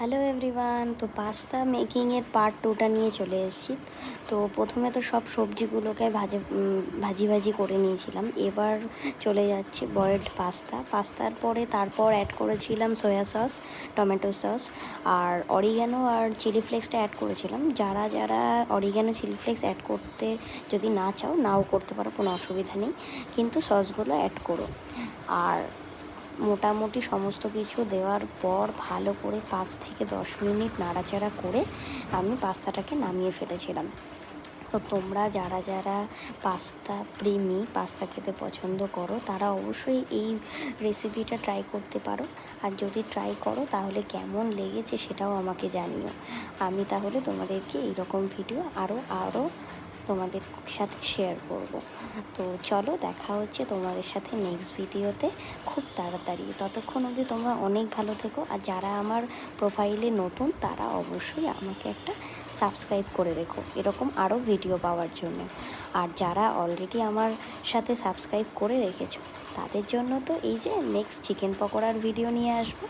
Hello everyone. তো pasta মেকিংয়ের part 2টা নিয়ে চলে এসেছি। তো প্রথমে তো সব সবজিগুলোকে ভাজি করে নিয়েছিলাম। এবার চলে যাচ্ছে বয়েলড পাস্তার পরে তারপর অ্যাড করেছিলাম সয়া সস, টমেটো সস আর অরিগ্যানো আর চিলি ফ্লেক্সটা অ্যাড করেছিলাম। যারা অরিগ্যানো চিলি ফ্লেক্স অ্যাড করতে যদি না চাও নাও করতে পারো, কোনো অসুবিধা নেই, কিন্তু সসগুলো অ্যাড করো। আর মোটামুটি সমস্ত কিছু দেওয়ার পর ভালো করে 5 থেকে 10 মিনিট নাড়াচাড়া করে আমি পাস্তাটাকে নামিয়ে ফেলেছিলাম। তো তোমরা যারা পাস্তা প্রেমী, পাস্তা খেতে পছন্দ করো, তারা অবশ্যই এই রেসিপিটা ট্রাই করতে পারো। আর যদি ট্রাই করো তাহলে কেমন লেগেছে সেটাও আমাকে জানিও। আমি তাহলে তোমাদেরকে এইরকম ভিডিও আরও তোমাদের সাথে শেয়ার করব। তো চলো, দেখা হচ্ছে তোমাদের সাথে নেক্সট ভিডিওতে খুব তাড়াতাড়ি। ততক্ষণ অবধি তোমরা অনেক ভালো থেকো। আর যারা আমার প্রোফাইলে নতুন তারা অবশ্যই আমাকে একটা সাবস্ক্রাইব করে রেখো এরকম আরও ভিডিও পাওয়ার জন্য। আর যারা অলরেডি আমার সাথে সাবস্ক্রাইব করে রেখেছো তাদের জন্য তো এই যে নেক্সট চিকেন পকোড়ার ভিডিও নিয়ে আসবো।